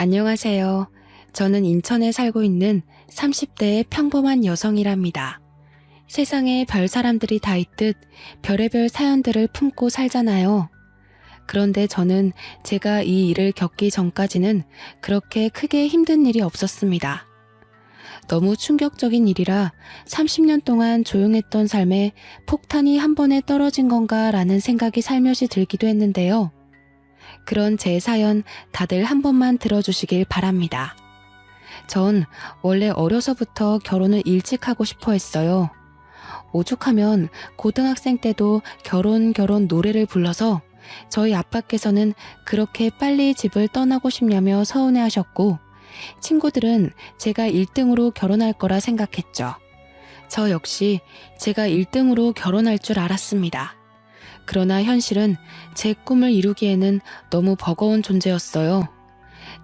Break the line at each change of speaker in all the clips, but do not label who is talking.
안녕하세요. 저는 인천에 살고 있는 30대의 평범한 여성이랍니다. 세상에 별 사람들이 다 있듯 별의별 사연들을 품고 살잖아요. 그런데 저는 제가 이 일을 겪기 전까지는 그렇게 크게 힘든 일이 없었습니다. 너무 충격적인 일이라 30년 동안 조용했던 삶에 폭탄이 한 번에 떨어진 건가 라는 생각이 살며시 들기도 했는데요. 그런 제 사연 다들 한 번만 들어주시길 바랍니다. 전 원래 어려서부터 결혼을 일찍 하고 싶어 했어요. 오죽하면 고등학생 때도 결혼 노래를 불러서 저희 아빠께서는 그렇게 빨리 집을 떠나고 싶냐며 서운해 하셨고, 친구들은 제가 1등으로 결혼할 거라 생각했죠. 저 역시 제가 1등으로 결혼할 줄 알았습니다. 그러나 현실은 제 꿈을 이루기에는 너무 버거운 존재였어요.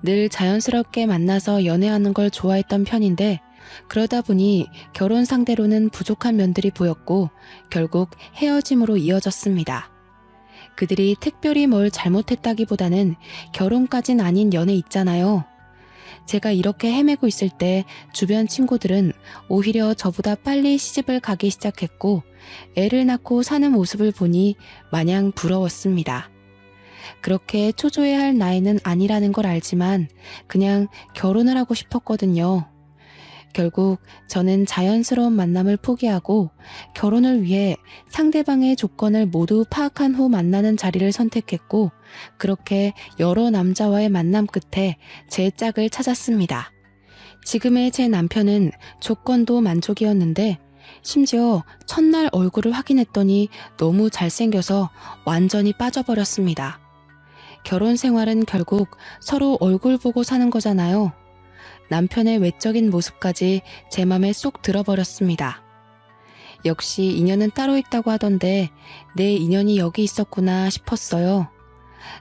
늘 자연스럽게 만나서 연애하는 걸 좋아했던 편인데, 그러다 보니 결혼 상대로는 부족한 면들이 보였고 결국 헤어짐으로 이어졌습니다. 그들이 특별히 뭘 잘못했다기보다는 결혼까진 아닌 연애 있잖아요. 제가 이렇게 헤매고 있을 때 주변 친구들은 오히려 저보다 빨리 시집을 가기 시작했고, 애를 낳고 사는 모습을 보니 마냥 부러웠습니다. 그렇게 초조해야 할 나이는 아니라는 걸 알지만 그냥 결혼을 하고 싶었거든요. 결국 저는 자연스러운 만남을 포기하고 결혼을 위해 상대방의 조건을 모두 파악한 후 만나는 자리를 선택했고, 그렇게 여러 남자와의 만남 끝에 제 짝을 찾았습니다. 지금의 제 남편은 조건도 만족이었는데, 심지어 첫날 얼굴을 확인했더니 너무 잘생겨서 완전히 빠져버렸습니다. 결혼 생활은 결국 서로 얼굴 보고 사는 거잖아요. 남편의 외적인 모습까지 제 맘에 쏙 들어버렸습니다. 역시 인연은 따로 있다고 하던데 내 인연이 여기 있었구나 싶었어요.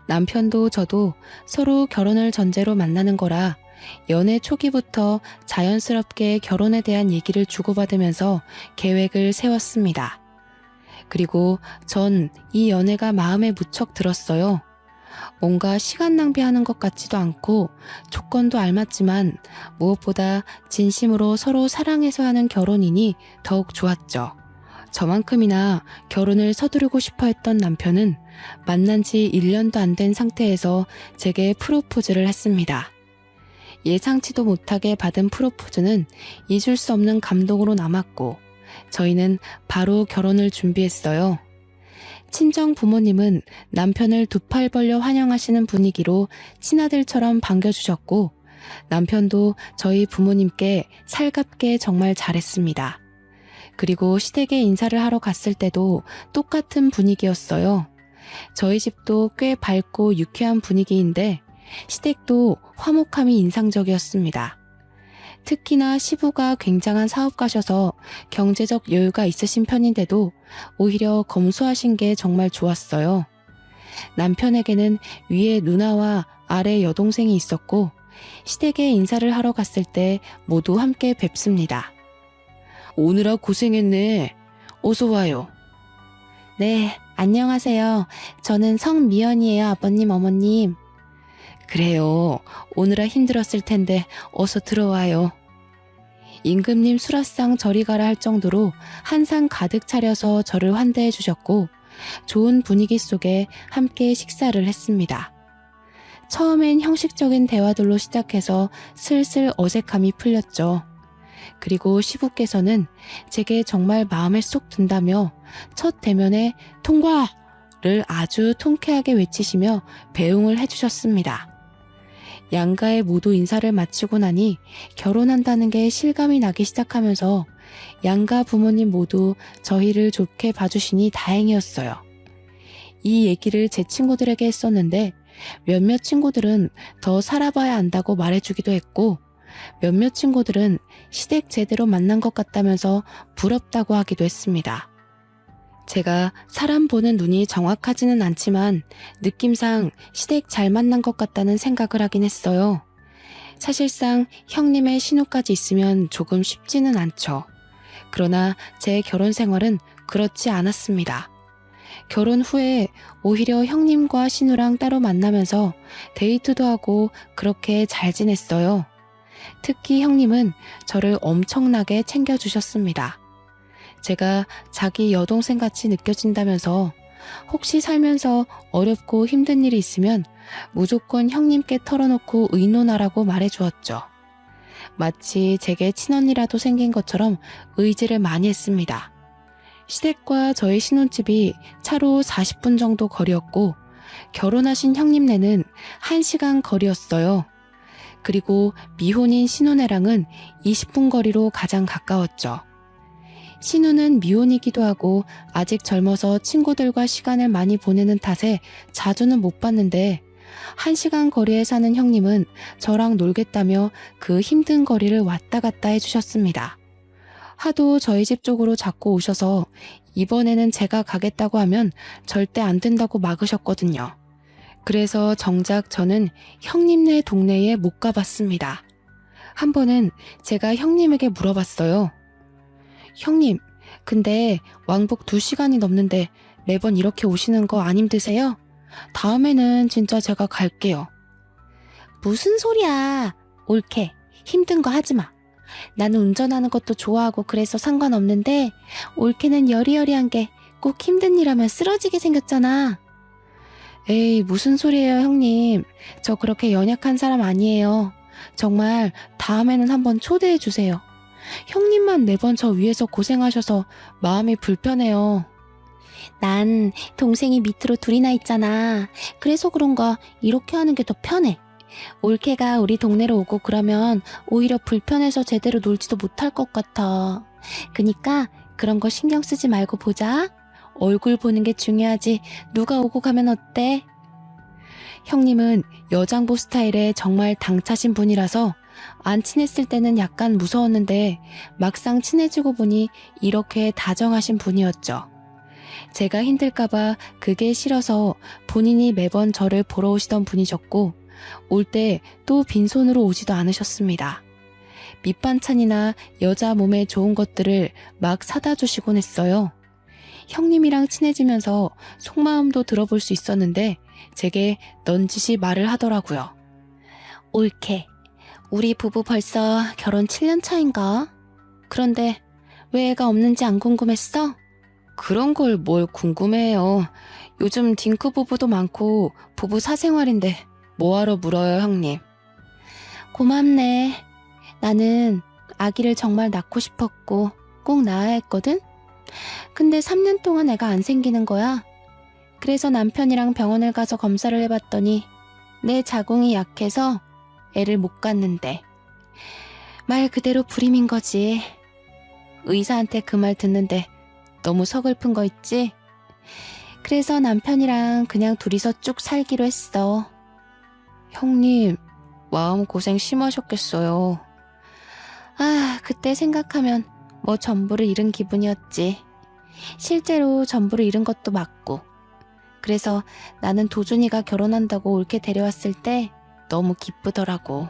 남편도 저도 서로 결혼을 전제로 만나는 거라 연애 초기부터 자연스럽게 결혼에 대한 얘기를 주고받으면서 계획을 세웠습니다. 그리고 전 이 연애가 마음에 무척 들었어요. 뭔가 시간 낭비하는 것 같지도 않고 조건도 알맞지만 무엇보다 진심으로 서로 사랑해서 하는 결혼이니 더욱 좋았죠. 저만큼이나 결혼을 서두르고 싶어 했던 남편은 만난 지 1년도 안 된 상태에서 제게 프로포즈를 했습니다. 예상치도 못하게 받은 프로포즈는 잊을 수 없는 감동으로 남았고, 저희는 바로 결혼을 준비했어요. 친정 부모님은 남편을 두 팔 벌려 환영하시는 분위기로 친아들처럼 반겨주셨고, 남편도 저희 부모님께 살갑게 정말 잘했습니다. 그리고 시댁에 인사를 하러 갔을 때도 똑같은 분위기였어요. 저희 집도 꽤 밝고 유쾌한 분위기인데 시댁도 화목함이 인상적이었습니다. 특히나 시부가 굉장한 사업가셔서 경제적 여유가 있으신 편인데도 오히려 검소하신 게 정말 좋았어요. 남편에게는 위에 누나와 아래 여동생이 있었고, 시댁에 인사를 하러 갔을 때 모두 함께 뵙습니다. 오느라 고생했네. 어서 와요. 네, 안녕하세요. 저는 성미연이에요, 아버님, 어머님. 그래요. 오느라 힘들었을 텐데 어서 들어와요. 임금님 수라상 저리 가라 할 정도로 한상 가득 차려서 저를 환대해 주셨고, 좋은 분위기 속에 함께 식사를 했습니다. 처음엔 형식적인 대화들로 시작해서 슬슬 어색함이 풀렸죠. 그리고 시부께서는 제게 정말 마음에 쏙 든다며 첫 대면에 통과를 아주 통쾌하게 외치시며 배웅을 해주셨습니다. 양가에 모두 인사를 마치고 나니 결혼한다는 게 실감이 나기 시작하면서 양가 부모님 모두 저희를 좋게 봐주시니 다행이었어요. 이 얘기를 제 친구들에게 했었는데 몇몇 친구들은 더 살아봐야 안다고 말해주기도 했고, 몇몇 친구들은 시댁 제대로 만난 것 같다면서 부럽다고 하기도 했습니다. 제가 사람 보는 눈이 정확하지는 않지만 느낌상 시댁 잘 만난 것 같다는 생각을 하긴 했어요. 사실상 형님의 신우까지 있으면 조금 쉽지는 않죠. 그러나 제 결혼 생활은 그렇지 않았습니다. 결혼 후에 오히려 형님과 신우랑 따로 만나면서 데이트도 하고 그렇게 잘 지냈어요. 특히 형님은 저를 엄청나게 챙겨주셨습니다. 제가 자기 여동생 같이 느껴진다면서 혹시 살면서 어렵고 힘든 일이 있으면 무조건 형님께 털어놓고 의논하라고 말해주었죠. 마치 제게 친언니라도 생긴 것처럼 의지를 많이 했습니다. 시댁과 저희 신혼집이 차로 40분 정도 거리였고 결혼하신 형님네는 1시간 거리였어요. 그리고 미혼인 신혼애랑은 20분 거리로 가장 가까웠죠. 신우는 미혼이기도 하고 아직 젊어서 친구들과 시간을 많이 보내는 탓에 자주는 못 봤는데 1시간 거리에 사는 형님은 저랑 놀겠다며 그 힘든 거리를 왔다 갔다 해주셨습니다. 하도 저희 집 쪽으로 자꾸 오셔서 이번에는 제가 가겠다고 하면 절대 안 된다고 막으셨거든요. 그래서 정작 저는 형님네 동네에 못 가봤습니다. 한 번은 제가 형님에게 물어봤어요. 형님, 근데 왕복 2시간이 넘는데 매번 이렇게 오시는 거 안 힘드세요? 다음에는 진짜 제가 갈게요. 무슨 소리야. 옳게 힘든 거 하지 마. 나는 운전하는 것도 좋아하고 그래서 상관없는데 옳게는 여리여리한 게 꼭 힘든 일 하면 쓰러지게 생겼잖아. 에이, 무슨 소리예요, 형님. 저 그렇게 연약한 사람 아니에요. 정말 다음에는 한번 초대해 주세요. 형님만 매번 저 위해서 고생하셔서 마음이 불편해요. 난 동생이 밑으로 둘이나 있잖아. 그래서 그런가 이렇게 하는 게 더 편해. 올케가 우리 동네로 오고 그러면 오히려 불편해서 제대로 놀지도 못할 것 같아. 그니까 그런 거 신경 쓰지 말고 보자. 얼굴 보는 게 중요하지 누가 오고 가면 어때? 형님은 여장부 스타일의 정말 당차신 분이라서 안 친했을 때는 약간 무서웠는데 막상 친해지고 보니 이렇게 다정하신 분이었죠. 제가 힘들까봐 그게 싫어서 본인이 매번 저를 보러 오시던 분이셨고 올 때 또 빈손으로 오지도 않으셨습니다. 밑반찬이나 여자 몸에 좋은 것들을 막 사다 주시곤 했어요. 형님이랑 친해지면서 속마음도 들어볼 수 있었는데 제게 넌지시 말을 하더라고요. 옳게, 우리 부부 벌써 결혼 7년 차인가? 그런데 왜 애가 없는지 안 궁금했어? 그런 걸 뭘 궁금해요. 요즘 딩크 부부도 많고 부부 사생활인데 뭐하러 물어요, 형님. 고맙네. 나는 아기를 정말 낳고 싶었고 꼭 낳아야 했거든? 근데 3년 동안 애가 안 생기는 거야. 그래서 남편이랑 병원을 가서 검사를 해봤더니 내 자궁이 약해서 애를 못 갖는데. 말 그대로 불임인 거지. 의사한테 그 말 듣는데 너무 서글픈 거 있지? 그래서 남편이랑 그냥 둘이서 쭉 살기로 했어. 형님, 마음고생 심하셨겠어요. 아, 그때 생각하면 뭐 전부를 잃은 기분이었지. 실제로 전부를 잃은 것도 맞고. 그래서 나는 도준이가 결혼한다고 옳게 데려왔을 때 너무 기쁘더라고.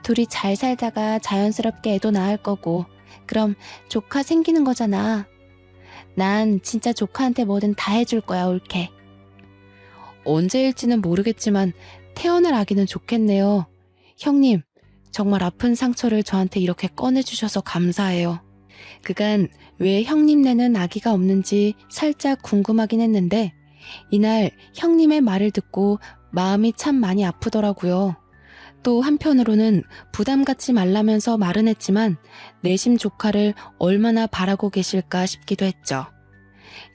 둘이 잘 살다가 자연스럽게 애도 낳을 거고 그럼 조카 생기는 거잖아. 난 진짜 조카한테 뭐든 다 해줄 거야, 옳게. 언제일지는 모르겠지만 태어날 아기는 좋겠네요. 형님, 정말 아픈 상처를 저한테 이렇게 꺼내주셔서 감사해요. 그간 왜 형님네는 아기가 없는지 살짝 궁금하긴 했는데 이날 형님의 말을 듣고 마음이 참 많이 아프더라고요. 또 한편으로는 부담 갖지 말라면서 말은 했지만 내심 조카를 얼마나 바라고 계실까 싶기도 했죠.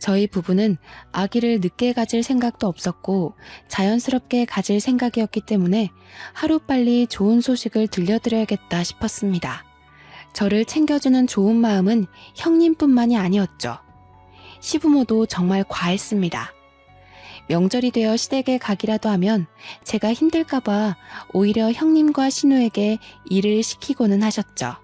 저희 부부는 아기를 늦게 가질 생각도 없었고 자연스럽게 가질 생각이었기 때문에 하루빨리 좋은 소식을 들려드려야겠다 싶었습니다. 저를 챙겨주는 좋은 마음은 형님뿐만이 아니었죠. 시부모도 정말 과했습니다. 명절이 되어 시댁에 가기라도 하면 제가 힘들까봐 오히려 형님과 신우에게 일을 시키고는 하셨죠.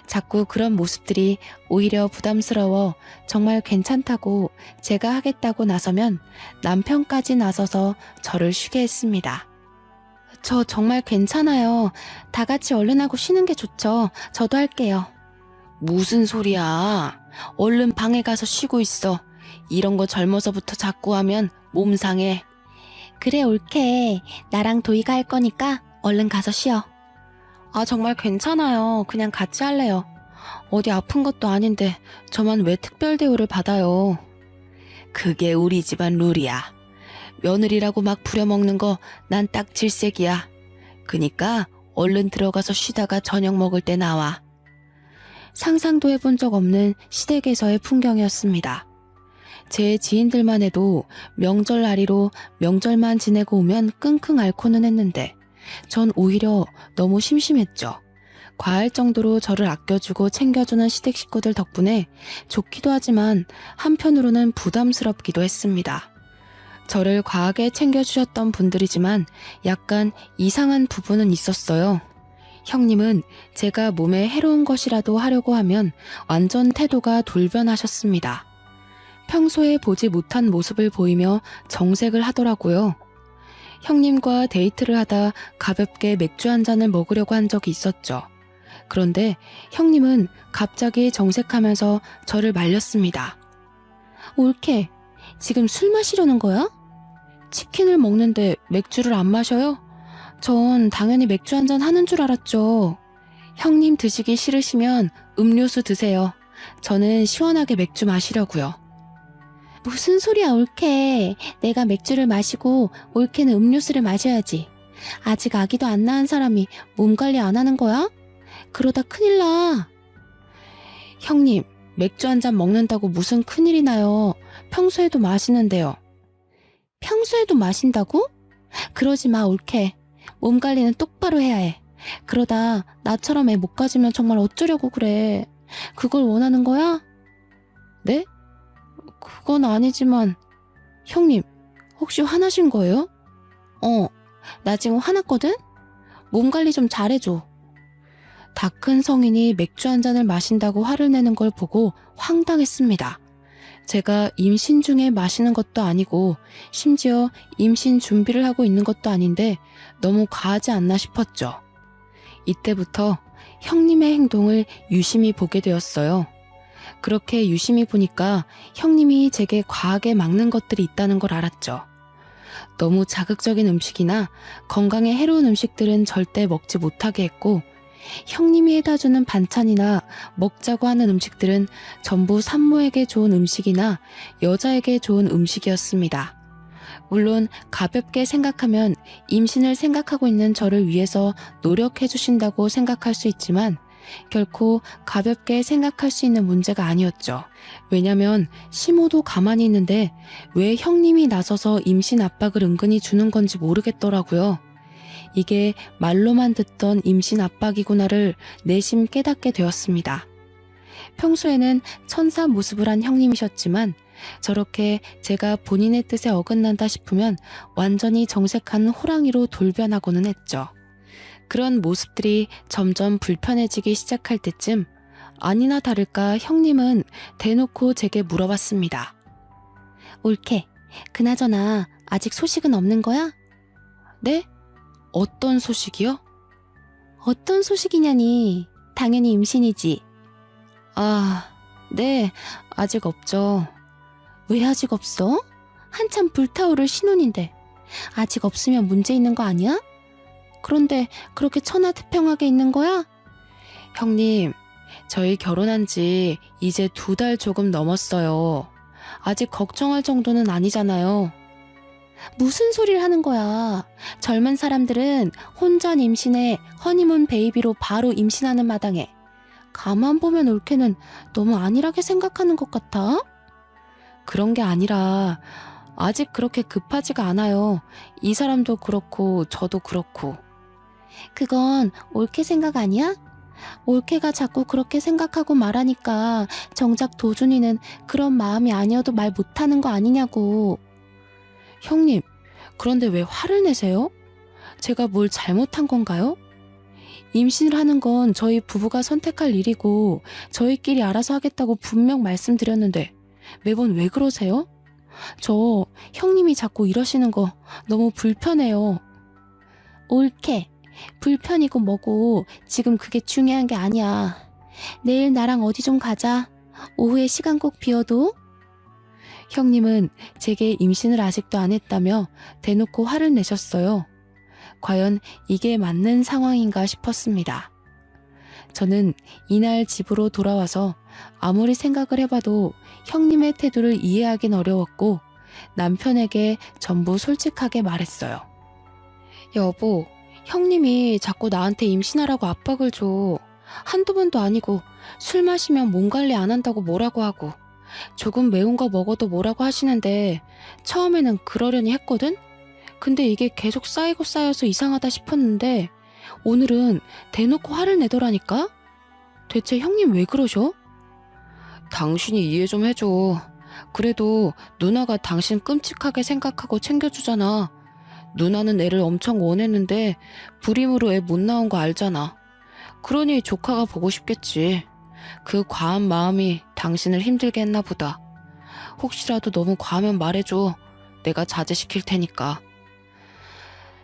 자꾸 그런 모습들이 오히려 부담스러워 정말 괜찮다고 제가 하겠다고 나서면 남편까지 나서서 저를 쉬게 했습니다. 저 정말 괜찮아요. 다 같이 얼른 하고 쉬는 게 좋죠. 저도 할게요. 무슨 소리야. 얼른 방에 가서 쉬고 있어. 이런 거 젊어서부터 자꾸 하면 몸 상해. 그래, 옳게. 나랑 도희가 할 거니까 얼른 가서 쉬어. 아, 정말 괜찮아요. 그냥 같이 할래요. 어디 아픈 것도 아닌데 저만 왜 특별 대우를 받아요. 그게 우리 집안 룰이야. 며느리라고 막 부려먹는 거 난 딱 질색이야. 그니까 얼른 들어가서 쉬다가 저녁 먹을 때 나와. 상상도 해본 적 없는 시댁에서의 풍경이었습니다. 제 지인들만 해도 명절날이로 명절만 지내고 오면 끙끙 앓고는 했는데 전 오히려 너무 심심했죠. 과할 정도로 저를 아껴주고 챙겨주는 시댁 식구들 덕분에 좋기도 하지만 한편으로는 부담스럽기도 했습니다. 저를 과하게 챙겨주셨던 분들이지만 약간 이상한 부분은 있었어요. 형님은 제가 몸에 해로운 것이라도 하려고 하면 완전 태도가 돌변하셨습니다. 평소에 보지 못한 모습을 보이며 정색을 하더라고요. 형님과 데이트를 하다 가볍게 맥주 한 잔을 먹으려고 한 적이 있었죠. 그런데 형님은 갑자기 정색하면서 저를 말렸습니다. 옳게, 지금 술 마시려는 거야? 치킨을 먹는데 맥주를 안 마셔요? 전 당연히 맥주 한 잔 하는 줄 알았죠. 형님 드시기 싫으시면 음료수 드세요. 저는 시원하게 맥주 마시려고요. 무슨 소리야, 옳게. 내가 맥주를 마시고 옳게는 음료수를 마셔야지. 아직 아기도 안 낳은 사람이 몸 관리 안 하는 거야? 그러다 큰일 나. 형님, 맥주 한 잔 먹는다고 무슨 큰일이 나요. 평소에도 마시는데요. 평소에도 마신다고? 그러지 마, 옳게. 몸 관리는 똑바로 해야 해. 그러다 나처럼 애 못 가지면 정말 어쩌려고 그래. 그걸 원하는 거야? 네? 그건 아니지만. 형님, 혹시 화나신 거예요? 나 지금 화났거든? 몸 관리 좀 잘해줘. 다 큰 성인이 맥주 한 잔을 마신다고 화를 내는 걸 보고 황당했습니다. 제가 임신 중에 마시는 것도 아니고 심지어 임신 준비를 하고 있는 것도 아닌데 너무 과하지 않나 싶었죠. 이때부터 형님의 행동을 유심히 보게 되었어요. 그렇게 유심히 보니까 형님이 제게 과하게 막는 것들이 있다는 걸 알았죠. 너무 자극적인 음식이나 건강에 해로운 음식들은 절대 먹지 못하게 했고, 형님이 해다 주는 반찬이나 먹자고 하는 음식들은 전부 산모에게 좋은 음식이나 여자에게 좋은 음식이었습니다. 물론 가볍게 생각하면 임신을 생각하고 있는 저를 위해서 노력해 주신다고 생각할 수 있지만 결코 가볍게 생각할 수 있는 문제가 아니었죠. 왜냐면 시모도 가만히 있는데 왜 형님이 나서서 임신 압박을 은근히 주는 건지 모르겠더라고요. 이게 말로만 듣던 임신 압박이구나를 내심 깨닫게 되었습니다. 평소에는 천사 모습을 한 형님이셨지만 저렇게 제가 본인의 뜻에 어긋난다 싶으면 완전히 정색한 호랑이로 돌변하고는 했죠. 그런 모습들이 점점 불편해지기 시작할 때쯤 아니나 다를까 형님은 대놓고 제게 물어봤습니다. 옳게, 그나저나 아직 소식은 없는 거야? 네? 어떤 소식이요? 어떤 소식이냐니. 당연히 임신이지. 아, 네, 아직 없죠. 왜 아직 없어? 한참 불타오를 신혼인데 아직 없으면 문제 있는 거 아니야? 그런데 그렇게 천하태평하게 있는 거야? 형님, 저희 결혼한 지 이제 2달 조금 넘었어요. 아직 걱정할 정도는 아니잖아요. 무슨 소리를 하는 거야. 젊은 사람들은 혼전 임신에 허니문 베이비로 바로 임신하는 마당에 가만 보면 옳게는 너무 안일하게 생각하는 것 같아. 그런 게 아니라 아직 그렇게 급하지가 않아요. 이 사람도 그렇고 저도 그렇고. 그건 옳게 생각 아니야? 옳게가 자꾸 그렇게 생각하고 말하니까 정작 도준이는 그런 마음이 아니어도 말 못하는 거 아니냐고. 형님, 그런데 왜 화를 내세요? 제가 뭘 잘못한 건가요? 임신을 하는 건 저희 부부가 선택할 일이고 저희끼리 알아서 하겠다고 분명 말씀드렸는데 매번 왜 그러세요? 저 형님이 자꾸 이러시는 거 너무 불편해요. 옳게, 불편이고 뭐고 지금 그게 중요한 게 아니야. 내일 나랑 어디 좀 가자. 오후에 시간 꼭 비워도. 형님은 제게 임신을 아직도 안 했다며 대놓고 화를 내셨어요. 과연 이게 맞는 상황인가 싶었습니다. 저는 이날 집으로 돌아와서 아무리 생각을 해봐도 형님의 태도를 이해하긴 어려웠고 남편에게 전부 솔직하게 말했어요. 여보, 형님이 자꾸 나한테 임신하라고 압박을 줘. 한두 번도 아니고 술 마시면 몸 관리 안 한다고 뭐라고 하고 조금 매운 거 먹어도 뭐라고 하시는데 처음에는 그러려니 했거든? 근데 이게 계속 쌓이고 쌓여서 이상하다 싶었는데 오늘은 대놓고 화를 내더라니까? 대체 형님 왜 그러셔? 당신이 이해 좀 해줘. 그래도 누나가 당신 끔찍하게 생각하고 챙겨주잖아. 누나는 애를 엄청 원했는데 불임으로 애 못 낳은 거 알잖아. 그러니 조카가 보고 싶겠지. 그 과한 마음이 당신을 힘들게 했나 보다. 혹시라도 너무 과하면 말해줘. 내가 자제시킬 테니까.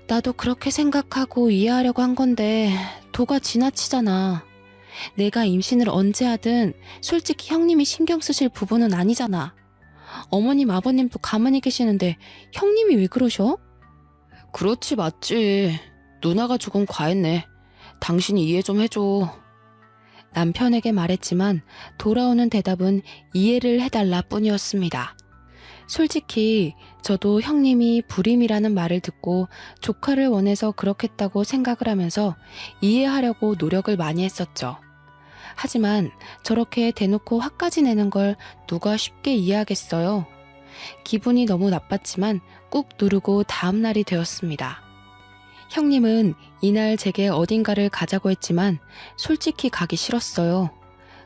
나도 그렇게 생각하고 이해하려고 한 건데 도가 지나치잖아. 내가 임신을 언제 하든 솔직히 형님이 신경 쓰실 부분은 아니잖아. 어머님 아버님도 가만히 계시는데 형님이 왜 그러셔? 그렇지 맞지. 누나가 조금 과했네. 당신이 이해 좀 해줘. 남편에게 말했지만 돌아오는 대답은 이해를 해달라 뿐이었습니다. 솔직히 저도 형님이 불임이라는 말을 듣고 조카를 원해서 그렇겠다고 생각을 하면서 이해하려고 노력을 많이 했었죠. 하지만 저렇게 대놓고 화까지 내는 걸 누가 쉽게 이해하겠어요. 기분이 너무 나빴지만 꾹 누르고 다음 날이 되었습니다. 형님은 이날 제게 어딘가를 가자고 했지만 솔직히 가기 싫었어요.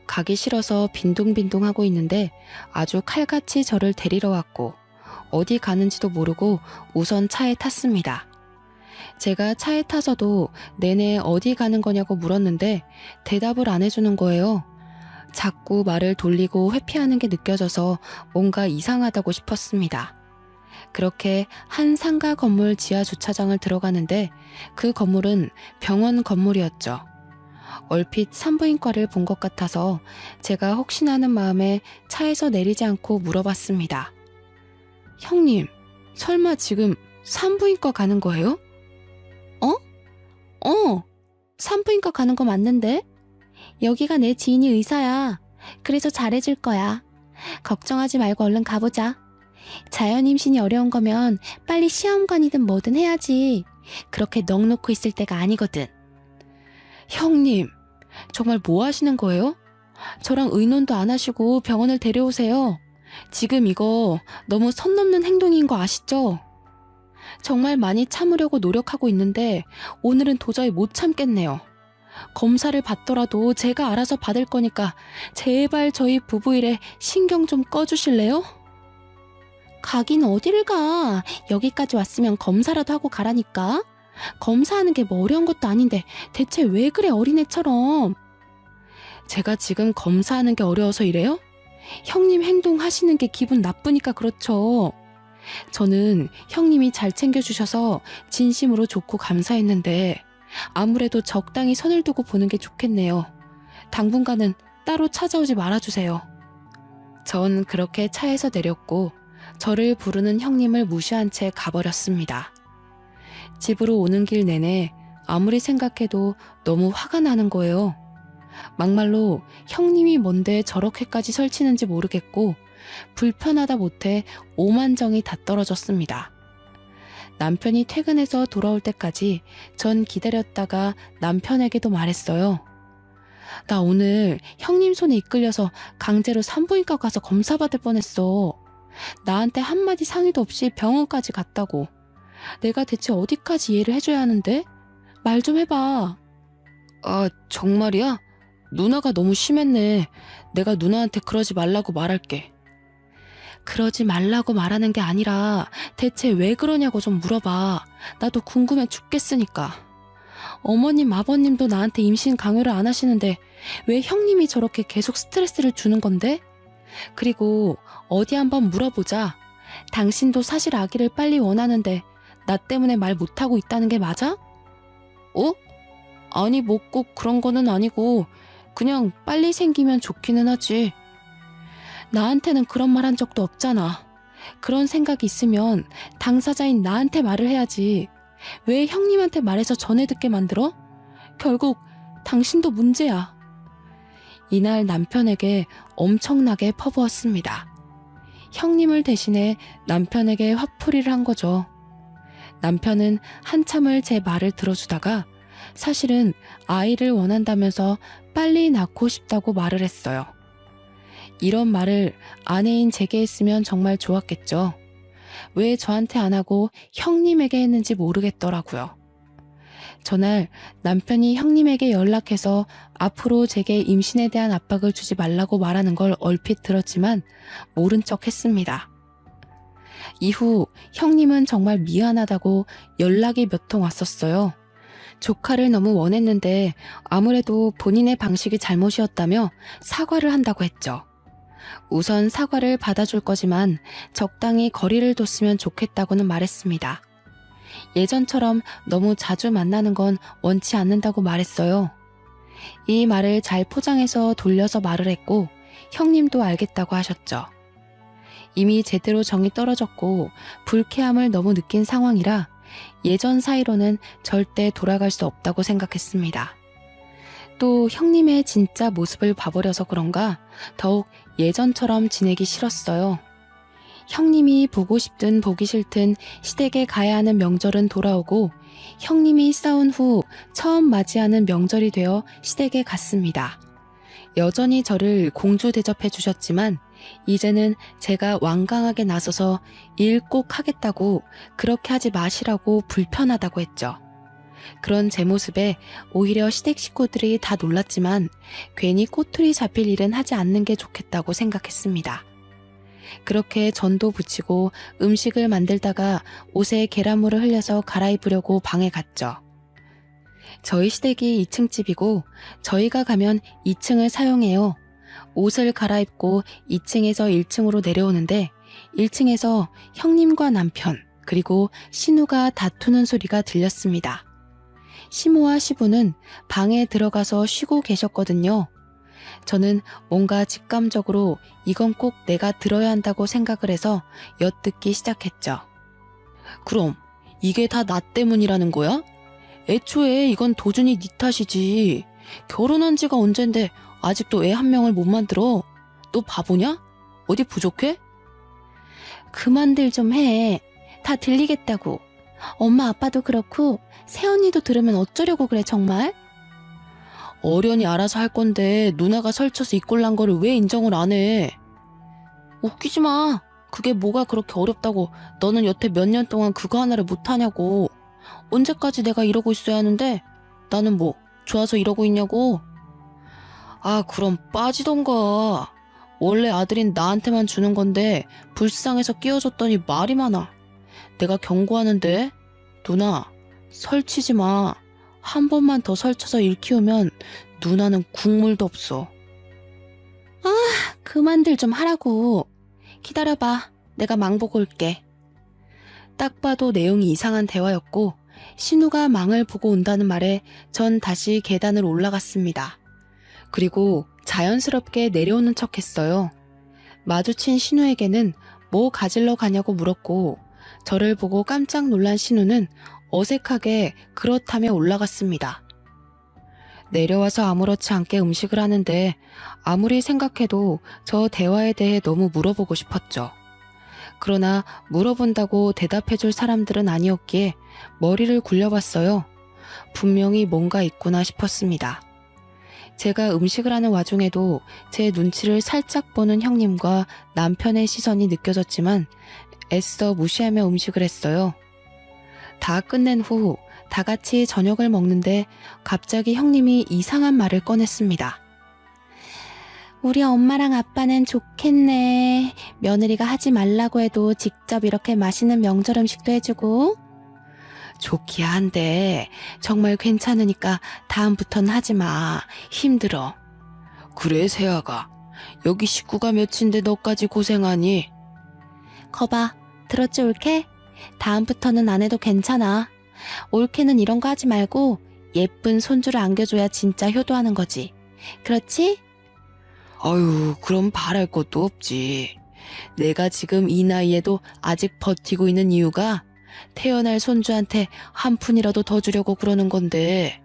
가기 싫어서 빈둥빈둥하고 있는데 아주 칼같이 저를 데리러 왔고 어디 가는지도 모르고 우선 차에 탔습니다. 제가 차에 타서도 내내 어디 가는 거냐고 물었는데 대답을 안 해주는 거예요. 자꾸 말을 돌리고 회피하는 게 느껴져서 뭔가 이상하다고 싶었습니다. 그렇게 한 상가 건물 지하 주차장을 들어가는데 그 건물은 병원 건물이었죠. 얼핏 산부인과를 본 것 같아서 제가 혹시나 하는 마음에 차에서 내리지 않고 물어봤습니다. 형님, 설마 지금 산부인과 가는 거예요? 산부인과 가는 거 맞는데? 여기가 내 지인이 의사야. 그래서 잘해줄 거야. 걱정하지 말고 얼른 가보자. 자연 임신이 어려운 거면 빨리 시험관이든 뭐든 해야지. 그렇게 넋 놓고 있을 때가 아니거든. 형님, 정말 뭐 하시는 거예요? 저랑 의논도 안 하시고 병원을 데려오세요. 지금 이거 너무 선 넘는 행동인 거 아시죠? 정말 많이 참으려고 노력하고 있는데 오늘은 도저히 못 참겠네요. 검사를 받더라도 제가 알아서 받을 거니까 제발 저희 부부 일에 신경 좀 꺼주실래요? 가긴 어디를 가. 여기까지 왔으면 검사라도 하고 가라니까. 검사하는 게 뭐 어려운 것도 아닌데 대체 왜 그래 어린애처럼. 제가 지금 검사하는 게 어려워서 이래요? 형님 행동하시는 게 기분 나쁘니까 그렇죠. 저는 형님이 잘 챙겨주셔서 진심으로 좋고 감사했는데 아무래도 적당히 선을 두고 보는 게 좋겠네요. 당분간은 따로 찾아오지 말아주세요. 전 그렇게 차에서 내렸고 저를 부르는 형님을 무시한 채 가버렸습니다. 집으로 오는 길 내내 아무리 생각해도 너무 화가 나는 거예요. 막말로 형님이 뭔데 저렇게까지 설치는지 모르겠고 불편하다 못해 오만정이 다 떨어졌습니다. 남편이 퇴근해서 돌아올 때까지 전 기다렸다가 남편에게도 말했어요. 나 오늘 형님 손에 이끌려서 강제로 산부인과 가서 검사받을 뻔했어. 나한테 한마디 상의도 없이 병원까지 갔다고. 내가 대체 어디까지 이해를 해줘야 하는데? 말 좀 해봐. 아, 정말이야? 누나가 너무 심했네. 내가 누나한테 그러지 말라고 말할게. 그러지 말라고 말하는 게 아니라 대체 왜 그러냐고 좀 물어봐. 나도 궁금해 죽겠으니까. 어머님, 아버님도 나한테 임신 강요를 안 하시는데 왜 형님이 저렇게 계속 스트레스를 주는 건데? 그리고 어디 한번 물어보자. 당신도 사실 아기를 빨리 원하는데 나 때문에 말 못하고 있다는 게 맞아? 아니 뭐 꼭 그런 거는 아니고 그냥 빨리 생기면 좋기는 하지. 나한테는 그런 말 한 적도 없잖아. 그런 생각이 있으면 당사자인 나한테 말을 해야지. 왜 형님한테 말해서 전해 듣게 만들어? 결국 당신도 문제야. 이날 남편에게 엄청나게 퍼부었습니다. 형님을 대신해 남편에게 화풀이를 한 거죠. 남편은 한참을 제 말을 들어주다가 사실은 아이를 원한다면서 빨리 낳고 싶다고 말을 했어요. 이런 말을 아내인 제게 했으면 정말 좋았겠죠. 왜 저한테 안 하고 형님에게 했는지 모르겠더라고요. 전날 남편이 형님에게 연락해서 앞으로 제게 임신에 대한 압박을 주지 말라고 말하는 걸 얼핏 들었지만 모른 척 했습니다. 이후 형님은 정말 미안하다고 연락이 몇 통 왔었어요. 조카를 너무 원했는데 아무래도 본인의 방식이 잘못이었다며 사과를 한다고 했죠. 우선 사과를 받아줄 거지만 적당히 거리를 뒀으면 좋겠다고는 말했습니다. 예전처럼 너무 자주 만나는 건 원치 않는다고 말했어요. 이 말을 잘 포장해서 돌려서 말을 했고 형님도 알겠다고 하셨죠. 이미 제대로 정이 떨어졌고 불쾌함을 너무 느낀 상황이라 예전 사이로는 절대 돌아갈 수 없다고 생각했습니다. 또 형님의 진짜 모습을 봐버려서 그런가 더욱 예전처럼 지내기 싫었어요. 형님이 보고 싶든 보기 싫든 시댁에 가야 하는 명절은 돌아오고 형님이 싸운 후 처음 맞이하는 명절이 되어 시댁에 갔습니다. 여전히 저를 공주 대접해 주셨지만 이제는 제가 완강하게 나서서 일 꼭 하겠다고 그렇게 하지 마시라고 불편하다고 했죠. 그런 제 모습에 오히려 시댁 식구들이 다 놀랐지만 괜히 꼬투리 잡힐 일은 하지 않는 게 좋겠다고 생각했습니다. 그렇게 전도 붙이고 음식을 만들다가 옷에 계란물을 흘려서 갈아입으려고 방에 갔죠. 저희 시댁이 2층 집이고 저희가 가면 2층을 사용해요. 옷을 갈아입고 2층에서 1층으로 내려오는데 1층에서 형님과 남편 그리고 신우가 다투는 소리가 들렸습니다. 시모와 시부는 방에 들어가서 쉬고 계셨거든요. 저는 뭔가 직감적으로 이건 꼭 내가 들어야 한다고 생각을 해서 엿듣기 시작했죠. 그럼 이게 다 나 때문이라는 거야? 애초에 이건 도준이 네 탓이지. 결혼한 지가 언젠데 아직도 애 한 명을 못 만들어. 너 바보냐? 어디 부족해? 그만들 좀 해. 다 들리겠다고. 엄마 아빠도 그렇고 새언니도 들으면 어쩌려고 그래 정말? 어련히 알아서 할 건데 누나가 설쳐서 이 꼴 난 거를 왜 인정을 안 해? 웃기지 마. 그게 뭐가 그렇게 어렵다고 너는 여태 몇 년 동안 그거 하나를 못하냐고. 언제까지 내가 이러고 있어야 하는데 나는 뭐 좋아서 이러고 있냐고. 아 그럼 빠지던가. 원래 아들인 나한테만 주는 건데 불쌍해서 끼워줬더니 말이 많아. 내가 경고하는데 누나 설치지 마. 한 번만 더 설쳐서 일 키우면 누나는 국물도 없어. 아 그만들 좀 하라고. 기다려봐. 내가 망 보고 올게. 딱 봐도 내용이 이상한 대화였고 신우가 망을 보고 온다는 말에 전 다시 계단을 올라갔습니다. 그리고 자연스럽게 내려오는 척 했어요. 마주친 신우에게는 뭐 가지러 가냐고 물었고 저를 보고 깜짝 놀란 신우는 어색하게 그렇다며 올라갔습니다. 내려와서 아무렇지 않게 음식을 하는데 아무리 생각해도 저 대화에 대해 너무 물어보고 싶었죠. 그러나 물어본다고 대답해줄 사람들은 아니었기에 머리를 굴려봤어요. 분명히 뭔가 있구나 싶었습니다. 제가 음식을 하는 와중에도 제 눈치를 살짝 보는 형님과 남편의 시선이 느껴졌지만 애써 무시하며 음식을 했어요. 다 끝낸 후 다 같이 저녁을 먹는데 갑자기 형님이 이상한 말을 꺼냈습니다. 우리 엄마랑 아빠는 좋겠네. 며느리가 하지 말라고 해도 직접 이렇게 맛있는 명절 음식도 해주고. 좋기야 한데 정말 괜찮으니까 다음부턴 하지 마. 힘들어. 그래 세아가. 여기 식구가 몇인데 너까지 고생하니? 거봐. 들었지 올케? 다음부터는 안 해도 괜찮아. 올케는 이런 거 하지 말고 예쁜 손주를 안겨줘야 진짜 효도하는 거지. 그렇지? 아유, 그럼 바랄 것도 없지. 내가 지금 이 나이에도 아직 버티고 있는 이유가 태어날 손주한테 한 푼이라도 더 주려고 그러는 건데.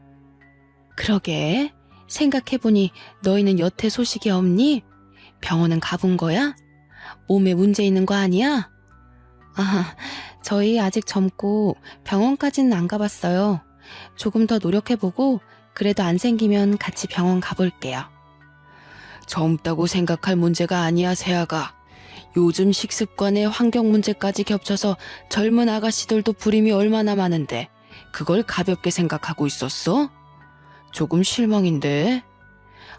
그러게, 생각해보니 너희는 여태 소식이 없니? 병원은 가본 거야? 몸에 문제 있는 거 아니야? 아, 저희 아직 젊고 병원까지는 안 가봤어요. 조금 더 노력해보고 그래도 안 생기면 같이 병원 가볼게요. 젊다고 생각할 문제가 아니야, 세아가. 요즘 식습관에 환경 문제까지 겹쳐서 젊은 아가씨들도 불임이 얼마나 많은데 그걸 가볍게 생각하고 있었어? 조금 실망인데.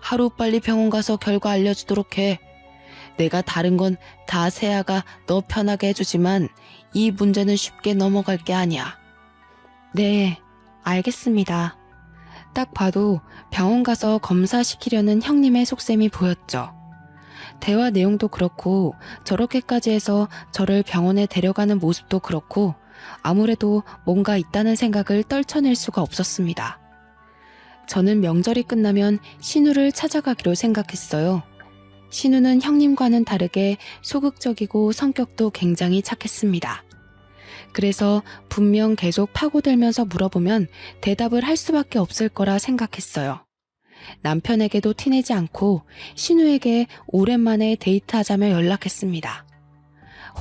하루빨리 병원 가서 결과 알려주도록 해. 내가 다른 건 다 세아가 너 편하게 해주지만 이 문제는 쉽게 넘어갈 게 아니야. 네, 알겠습니다. 딱 봐도 병원 가서 검사시키려는 형님의 속셈이 보였죠. 대화 내용도 그렇고 저렇게까지 해서 저를 병원에 데려가는 모습도 그렇고 아무래도 뭔가 있다는 생각을 떨쳐낼 수가 없었습니다. 저는 명절이 끝나면 신우를 찾아가기로 생각했어요. 신우는 형님과는 다르게 소극적이고 성격도 굉장히 착했습니다. 그래서 분명 계속 파고들면서 물어보면 대답을 할 수밖에 없을 거라 생각했어요. 남편에게도 티내지 않고 신우에게 오랜만에 데이트하자며 연락했습니다.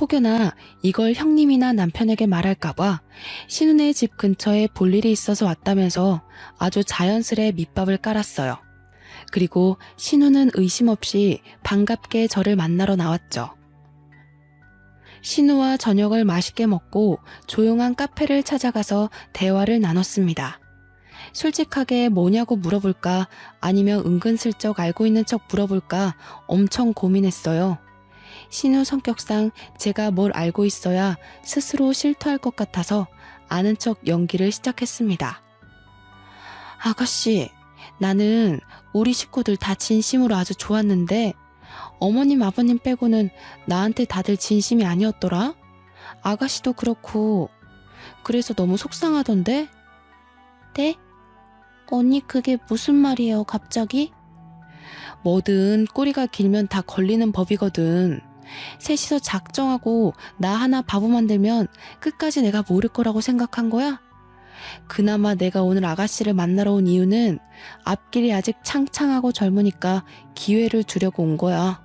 혹여나 이걸 형님이나 남편에게 말할까봐 신우네 집 근처에 볼 일이 있어서 왔다면서 아주 자연스레 밑밥을 깔았어요. 그리고 신우는 의심 없이 반갑게 저를 만나러 나왔죠. 신우와 저녁을 맛있게 먹고 조용한 카페를 찾아가서 대화를 나눴습니다. 솔직하게 뭐냐고 물어볼까 아니면 은근슬쩍 알고 있는 척 물어볼까 엄청 고민했어요. 신우 성격상 제가 뭘 알고 있어야 스스로 실토할 것 같아서 아는 척 연기를 시작했습니다. 아가씨, 나는 우리 식구들 다 진심으로 아주 좋았는데 어머님 아버님 빼고는 나한테 다들 진심이 아니었더라? 아가씨도 그렇고 그래서 너무 속상하던데? 네? 언니 그게 무슨 말이에요 갑자기? 뭐든 꼬리가 길면 다 걸리는 법이거든. 셋이서 작정하고 나 하나 바보 만들면 끝까지 내가 모를 거라고 생각한 거야? 그나마 내가 오늘 아가씨를 만나러 온 이유는 앞길이 아직 창창하고 젊으니까 기회를 주려고 온 거야.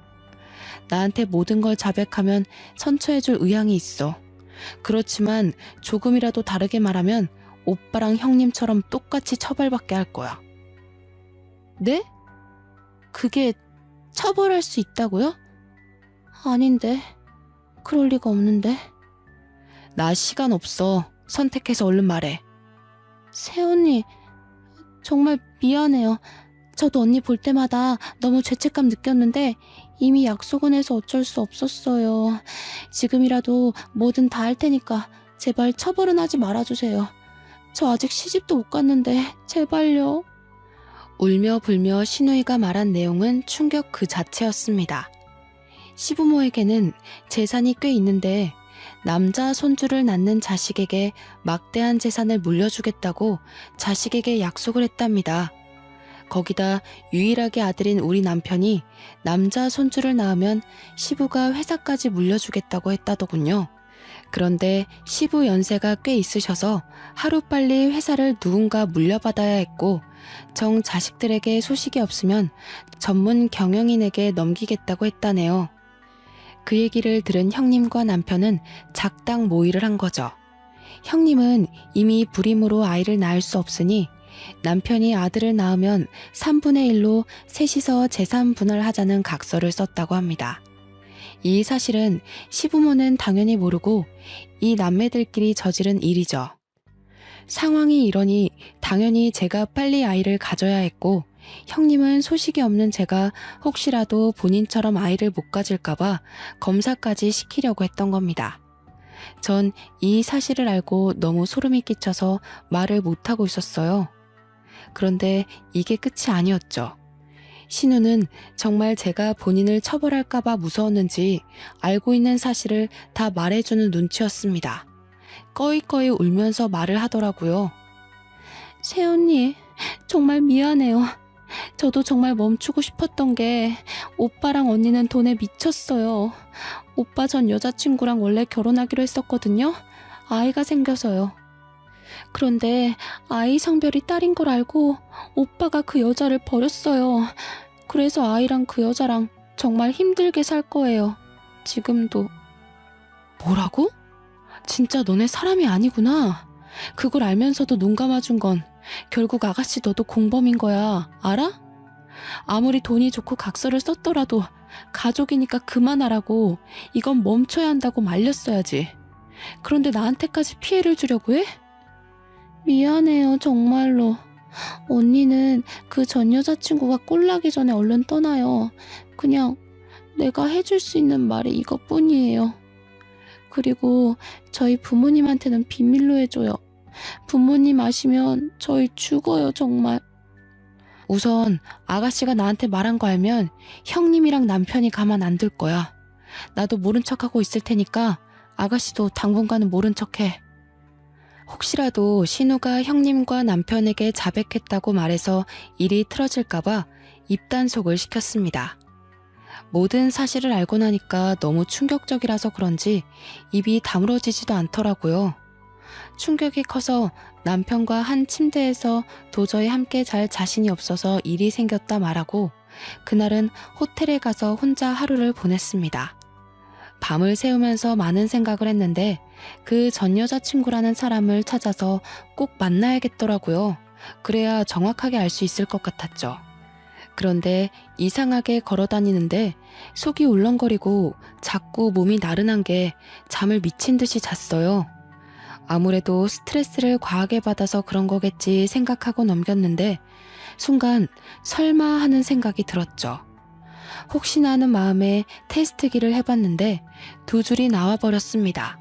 나한테 모든 걸 자백하면 선처해줄 의향이 있어. 그렇지만 조금이라도 다르게 말하면 오빠랑 형님처럼 똑같이 처벌받게 할 거야. 네? 그게 처벌할 수 있다고요? 아닌데. 그럴 리가 없는데. 나 시간 없어. 선택해서 얼른 말해. 새언니, 정말 미안해요. 저도 언니 볼 때마다 너무 죄책감 느꼈는데 이미 약속은 해서 어쩔 수 없었어요. 지금이라도 뭐든 다 할 테니까 제발 처벌은 하지 말아주세요. 저 아직 시집도 못 갔는데 제발요. 울며 불며 신우이가 말한 내용은 충격 그 자체였습니다. 시부모에게는 재산이 꽤 있는데 남자 손주를 낳는 자식에게 막대한 재산을 물려주겠다고 자식에게 약속을 했답니다. 거기다 유일하게 아들인 우리 남편이 남자 손주를 낳으면 시부가 회사까지 물려주겠다고 했다더군요. 그런데 시부 연세가 꽤 있으셔서 하루빨리 회사를 누군가 물려받아야 했고 정 자식들에게 소식이 없으면 전문 경영인에게 넘기겠다고 했다네요. 그 얘기를 들은 형님과 남편은 작당 모의를 한 거죠. 형님은 이미 불임으로 아이를 낳을 수 없으니 남편이 아들을 낳으면 3분의 1로 셋이서 재산 분할하자는 각서를 썼다고 합니다. 이 사실은 시부모는 당연히 모르고 이 남매들끼리 저지른 일이죠. 상황이 이러니 당연히 제가 빨리 아이를 가져야 했고 형님은 소식이 없는 제가 혹시라도 본인처럼 아이를 못 가질까봐 검사까지 시키려고 했던 겁니다. 전 이 사실을 알고 너무 소름이 끼쳐서 말을 못하고 있었어요. 그런데 이게 끝이 아니었죠. 신우는 정말 제가 본인을 처벌할까봐 무서웠는지 알고 있는 사실을 다 말해주는 눈치였습니다. 꺼이꺼이 울면서 말을 하더라고요. 새언니, 정말 미안해요. 저도 정말 멈추고 싶었던 게 오빠랑 언니는 돈에 미쳤어요. 오빠 전 여자친구랑 원래 결혼하기로 했었거든요. 아이가 생겨서요. 그런데 아이 성별이 딸인 걸 알고 오빠가 그 여자를 버렸어요. 그래서 아이랑 그 여자랑 정말 힘들게 살 거예요. 지금도. 뭐라고? 진짜 너네 사람이 아니구나. 그걸 알면서도 눈 감아준 건 결국 아가씨 너도 공범인 거야. 알아? 아무리 돈이 좋고 각서를 썼더라도 가족이니까 그만하라고, 이건 멈춰야 한다고 말렸어야지. 그런데 나한테까지 피해를 주려고 해? 미안해요, 정말로. 언니는 그 전 여자친구가 꼴나기 전에 얼른 떠나요. 그냥 내가 해줄 수 있는 말이 이것뿐이에요. 그리고 저희 부모님한테는 비밀로 해줘요. 부모님 아시면 저희 죽어요, 정말. 우선 아가씨가 나한테 말한 거 알면 형님이랑 남편이 가만 안 둘 거야. 나도 모른 척하고 있을 테니까 아가씨도 당분간은 모른 척해. 혹시라도 신우가 형님과 남편에게 자백했다고 말해서 일이 틀어질까봐 입단속을 시켰습니다. 모든 사실을 알고 나니까 너무 충격적이라서 그런지 입이 다물어지지도 않더라고요. 충격이 커서 남편과 한 침대에서 도저히 함께 잘 자신이 없어서 일이 생겼다 말하고 그날은 호텔에 가서 혼자 하루를 보냈습니다. 밤을 새우면서 많은 생각을 했는데 그 전 여자친구라는 사람을 찾아서 꼭 만나야겠더라고요. 그래야 정확하게 알 수 있을 것 같았죠. 그런데 이상하게 걸어다니는데 속이 울렁거리고 자꾸 몸이 나른한 게 잠을 미친 듯이 잤어요. 아무래도 스트레스를 과하게 받아서 그런 거겠지 생각하고 넘겼는데 순간 설마 하는 생각이 들었죠. 혹시나 하는 마음에 테스트기를 해봤는데 2줄이 나와버렸습니다.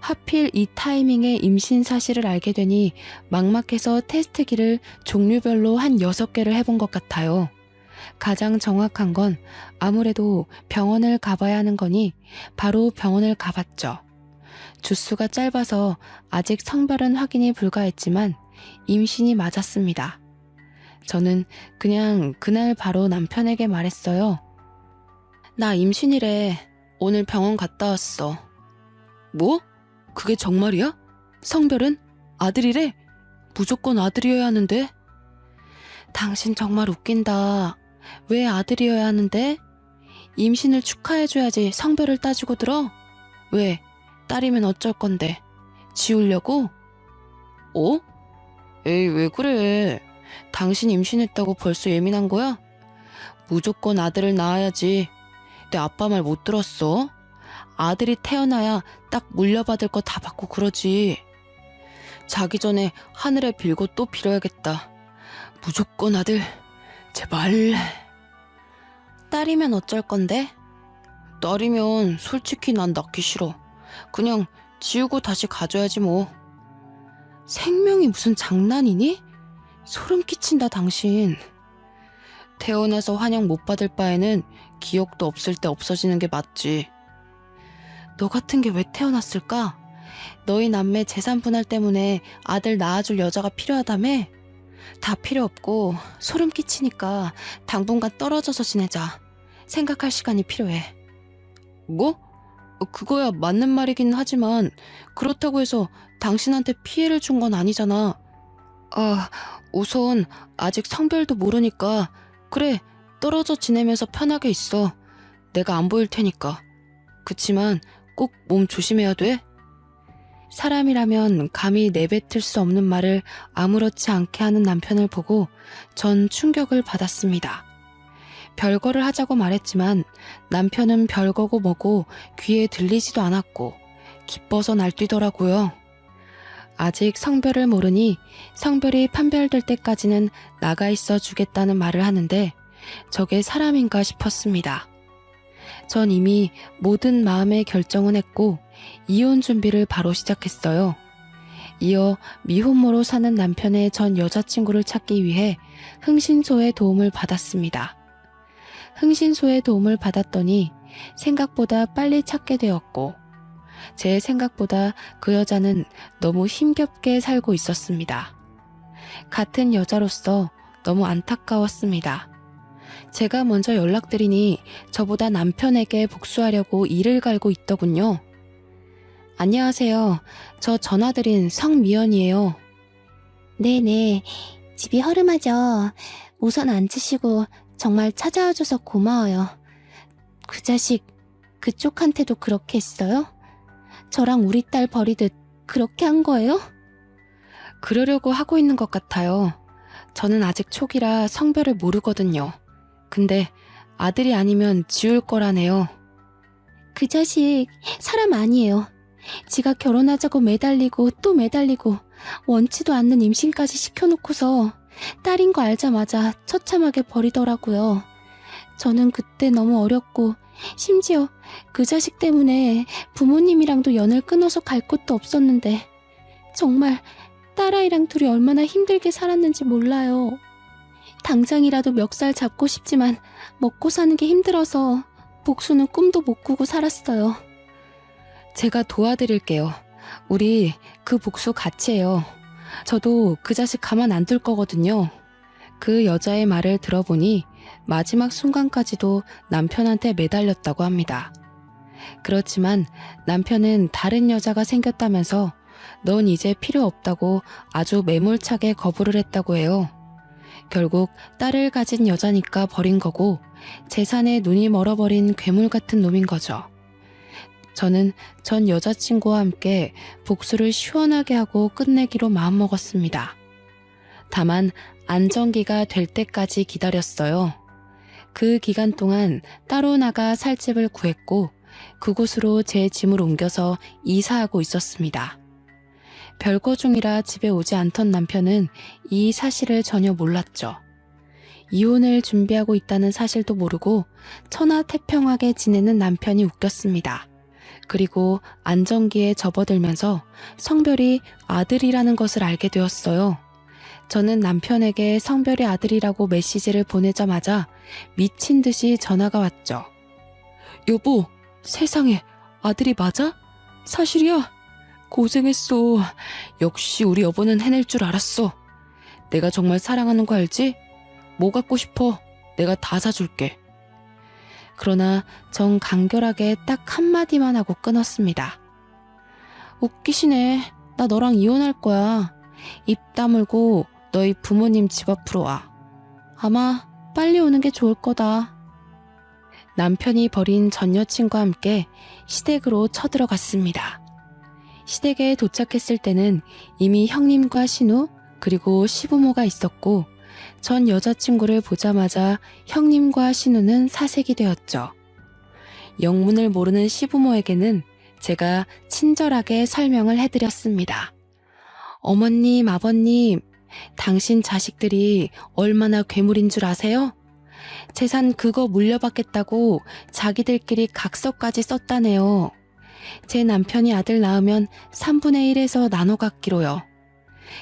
하필 이 타이밍에 임신 사실을 알게 되니 막막해서 테스트기를 종류별로 한 6개를 해본 것 같아요. 가장 정확한 건 아무래도 병원을 가봐야 하는 거니 바로 병원을 가봤죠. 주수가 짧아서 아직 성별은 확인이 불가했지만 임신이 맞았습니다. 저는 그냥 그날 바로 남편에게 말했어요. 나 임신이래. 오늘 병원 갔다 왔어. 뭐? 그게 정말이야? 성별은? 아들이래? 무조건 아들이어야 하는데? 당신 정말 웃긴다. 왜 아들이어야 하는데? 임신을 축하해줘야지 성별을 따지고 들어? 왜? 딸이면 어쩔 건데? 지우려고? 어? 에이, 왜 그래? 당신 임신했다고 벌써 예민한 거야? 무조건 아들을 낳아야지. 내 아빠 말 못 들었어? 아들이 태어나야 딱 물려받을 거 다 받고 그러지. 자기 전에 하늘에 빌고 또 빌어야겠다. 무조건 아들, 제발. 딸이면 어쩔 건데? 딸이면 솔직히 난 낳기 싫어. 그냥 지우고 다시 가져야지 뭐. 생명이 무슨 장난이니? 소름 끼친다 당신. 태어나서 환영 못 받을 바에는 기억도 없을 때 없어지는 게 맞지. 너 같은 게 왜 태어났을까? 너희 남매 재산 분할 때문에 아들 낳아줄 여자가 필요하다며? 다 필요 없고 소름 끼치니까 당분간 떨어져서 지내자. 생각할 시간이 필요해. 뭐? 그거야 맞는 말이긴 하지만 그렇다고 해서 당신한테 피해를 준 건 아니잖아. 우선 아직 성별도 모르니까 그래, 떨어져 지내면서 편하게 있어. 내가 안 보일 테니까. 그치만 꼭 몸 조심해야 돼. 사람이라면 감히 내뱉을 수 없는 말을 아무렇지 않게 하는 남편을 보고 전 충격을 받았습니다. 별거를 하자고 말했지만 남편은 별거고 뭐고 귀에 들리지도 않았고 기뻐서 날뛰더라고요. 아직 성별을 모르니 성별이 판별될 때까지는 나가 있어 주겠다는 말을 하는데 저게 사람인가 싶었습니다. 전 이미 모든 마음의 결정은 했고 이혼 준비를 바로 시작했어요. 이어 미혼모로 사는 남편의 전 여자친구를 찾기 위해 흥신소의 도움을 받았습니다. 흥신소의 도움을 받았더니 생각보다 빨리 찾게 되었고 제 생각보다 그 여자는 너무 힘겹게 살고 있었습니다. 같은 여자로서 너무 안타까웠습니다. 제가 먼저 연락드리니 저보다 남편에게 복수하려고 이를 갈고 있더군요. 안녕하세요. 저 전화드린 성미연이에요. 네네. 집이 허름하죠. 우선 앉으시고 정말 찾아와줘서 고마워요. 그 자식 그쪽한테도 그렇게 했어요? 저랑 우리 딸 버리듯 그렇게 한 거예요? 그러려고 하고 있는 것 같아요. 저는 아직 초기라 성별을 모르거든요. 근데 아들이 아니면 지울 거라네요. 그 자식 사람 아니에요. 지가 결혼하자고 매달리고 또 매달리고 원치도 않는 임신까지 시켜놓고서 딸인 거 알자마자 처참하게 버리더라고요. 저는 그때 너무 어렸고 심지어 그 자식 때문에 부모님이랑도 연을 끊어서 갈 곳도 없었는데 정말 딸아이랑 둘이 얼마나 힘들게 살았는지 몰라요. 당장이라도 멱살 잡고 싶지만 먹고 사는 게 힘들어서 복수는 꿈도 못 꾸고 살았어요. 제가 도와드릴게요. 우리 그 복수 같이 해요. 저도 그 자식 가만 안 둘 거거든요. 그 여자의 말을 들어보니 마지막 순간까지도 남편한테 매달렸다고 합니다. 그렇지만 남편은 다른 여자가 생겼다면서 넌 이제 필요 없다고 아주 매몰차게 거부를 했다고 해요. 결국 딸을 가진 여자니까 버린 거고 재산에 눈이 멀어버린 괴물 같은 놈인 거죠. 저는 전 여자친구와 함께 복수를 시원하게 하고 끝내기로 마음먹었습니다. 다만 안정기가 될 때까지 기다렸어요. 그 기간 동안 따로 나가 살 집을 구했고 그곳으로 제 짐을 옮겨서 이사하고 있었습니다. 별거 중이라 집에 오지 않던 남편은 이 사실을 전혀 몰랐죠. 이혼을 준비하고 있다는 사실도 모르고 천하태평하게 지내는 남편이 웃겼습니다. 그리고 안정기에 접어들면서 성별이 아들이라는 것을 알게 되었어요. 저는 남편에게 성별이 아들이라고 메시지를 보내자마자 미친 듯이 전화가 왔죠. 여보, 세상에 아들이 맞아? 사실이야? 고생했어. 역시 우리 여보는 해낼 줄 알았어. 내가 정말 사랑하는 거 알지? 뭐 갖고 싶어? 내가 다 사줄게. 그러나 전 간결하게 딱 한마디만 하고 끊었습니다. 웃기시네. 나 너랑 이혼할 거야. 입 다물고 너희 부모님 집 앞으로 와. 아마 빨리 오는 게 좋을 거다. 남편이 버린 전 여친과 함께 시댁으로 쳐들어갔습니다. 시댁에 도착했을 때는 이미 형님과 신우 그리고 시부모가 있었고 전 여자친구를 보자마자 형님과 신우는 사색이 되었죠. 영문을 모르는 시부모에게는 제가 친절하게 설명을 해드렸습니다. 어머님, 아버님, 당신 자식들이 얼마나 괴물인 줄 아세요? 재산 그거 물려받겠다고 자기들끼리 각서까지 썼다네요. 제 남편이 아들 낳으면 3분의 1에서 나눠 갖기로요.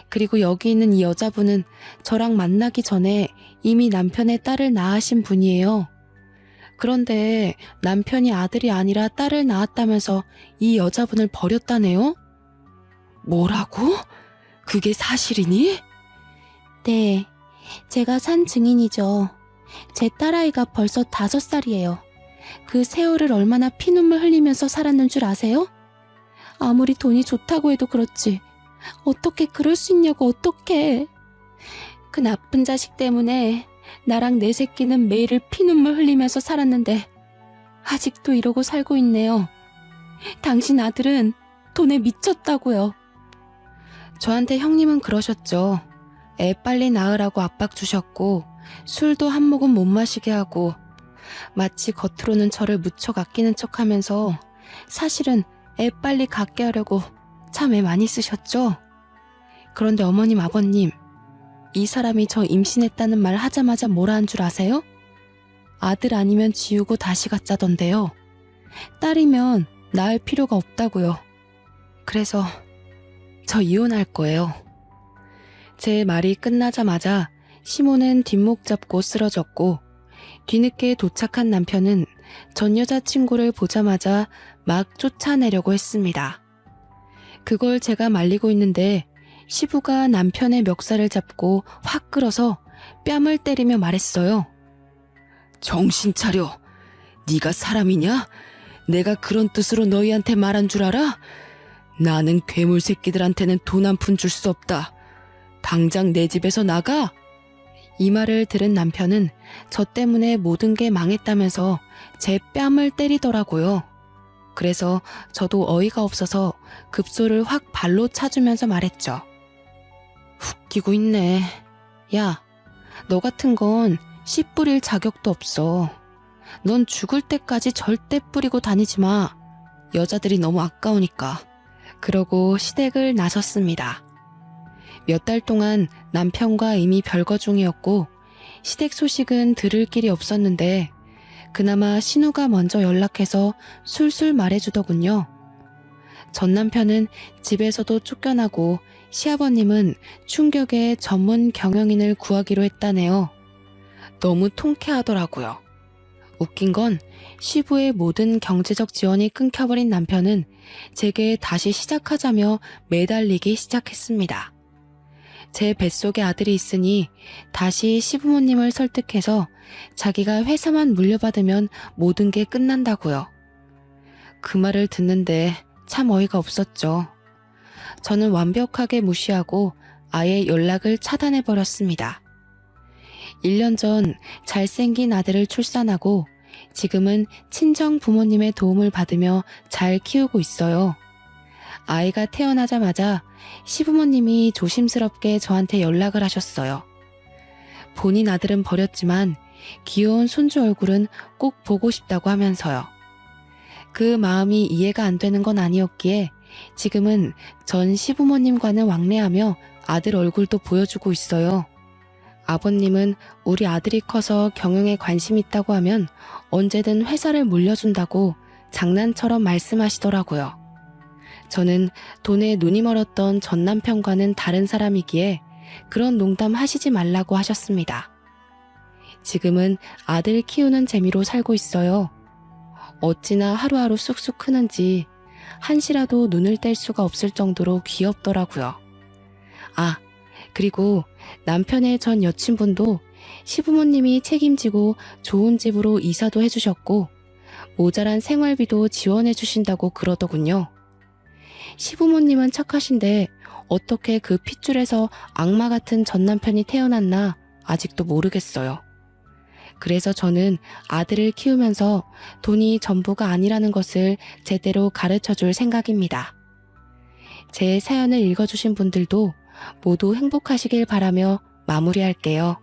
그리고 여기 있는 이 여자분은 저랑 만나기 전에 이미 남편의 딸을 낳으신 분이에요. 그런데 남편이 아들이 아니라 딸을 낳았다면서 이 여자분을 버렸다네요? 뭐라고? 그게 사실이니? 네, 제가 산 증인이죠. 제 딸아이가 벌써 5살이에요. 그 세월을 얼마나 피눈물 흘리면서 살았는 줄 아세요? 아무리 돈이 좋다고 해도 그렇지. 어떻게 그럴 수 있냐고 어떡해. 그 나쁜 자식 때문에 나랑 내 새끼는 매일 피눈물 흘리면서 살았는데 아직도 이러고 살고 있네요. 당신 아들은 돈에 미쳤다고요. 저한테 형님은 그러셨죠. 애 빨리 낳으라고 압박 주셨고 술도 한 모금 못 마시게 하고 마치 겉으로는 저를 무척 아끼는 척하면서 사실은 애 빨리 갖게 하려고 참 애 많이 쓰셨죠? 그런데 어머님, 아버님, 이 사람이 저 임신했다는 말 하자마자 뭐라 한 줄 아세요? 아들 아니면 지우고 다시 갖자던데요. 딸이면 낳을 필요가 없다고요. 그래서 저 이혼할 거예요. 제 말이 끝나자마자 시모는 뒷목 잡고 쓰러졌고 뒤늦게 도착한 남편은 전 여자친구를 보자마자 막 쫓아내려고 했습니다. 그걸 제가 말리고 있는데 시부가 남편의 멱살을 잡고 확 끌어서 뺨을 때리며 말했어요.
정신 차려. 네가 사람이냐? 내가 그런 뜻으로 너희한테 말한 줄 알아? 나는 괴물 새끼들한테는 돈 한 푼 줄 수 없다. 당장 내 집에서 나가.
이 말을 들은 남편은 저 때문에 모든 게 망했다면서 제 뺨을 때리더라고요. 그래서 저도 어이가 없어서 급소를 확 발로 차주면서 말했죠. 웃기고 있네. 야, 너 같은 건 씨 뿌릴 자격도 없어. 넌 죽을 때까지 절대 뿌리고 다니지 마. 여자들이 너무 아까우니까. 그러고 시댁을 나섰습니다. 몇 달 동안 남편과 이미 별거 중이었고 시댁 소식은 들을 길이 없었는데 그나마 신우가 먼저 연락해서 술술 말해주더군요. 전 남편은 집에서도 쫓겨나고 시아버님은 충격에 전문 경영인을 구하기로 했다네요. 너무 통쾌하더라고요. 웃긴 건 시부의 모든 경제적 지원이 끊겨버린 남편은 제게 다시 시작하자며 매달리기 시작했습니다. 제 뱃속에 아들이 있으니 다시 시부모님을 설득해서 자기가 회사만 물려받으면 모든 게 끝난다고요. 그 말을 듣는데 참 어이가 없었죠. 저는 완벽하게 무시하고 아예 연락을 차단해버렸습니다. 1년 전 잘생긴 아들을 출산하고 지금은 친정 부모님의 도움을 받으며 잘 키우고 있어요. 아이가 태어나자마자 시부모님이 조심스럽게 저한테 연락을 하셨어요. 본인 아들은 버렸지만 귀여운 손주 얼굴은 꼭 보고 싶다고 하면서요. 그 마음이 이해가 안 되는 건 아니었기에 지금은 전 시부모님과는 왕래하며 아들 얼굴도 보여주고 있어요. 아버님은 우리 아들이 커서 경영에 관심 있다고 하면 언제든 회사를 물려준다고 장난처럼 말씀하시더라고요. 저는 돈에 눈이 멀었던 전 남편과는 다른 사람이기에 그런 농담 하시지 말라고 하셨습니다. 지금은 아들 키우는 재미로 살고 있어요. 어찌나 하루하루 쑥쑥 크는지 한시라도 눈을 뗄 수가 없을 정도로 귀엽더라고요. 아, 그리고 남편의 전 여친분도 시부모님이 책임지고 좋은 집으로 이사도 해주셨고 모자란 생활비도 지원해 주신다고 그러더군요. 시부모님은 착하신데 어떻게 그 핏줄에서 악마 같은 전 남편이 태어났나 아직도 모르겠어요. 그래서 저는 아들을 키우면서 돈이 전부가 아니라는 것을 제대로 가르쳐 줄 생각입니다. 제 사연을 읽어주신 분들도 모두 행복하시길 바라며 마무리할게요.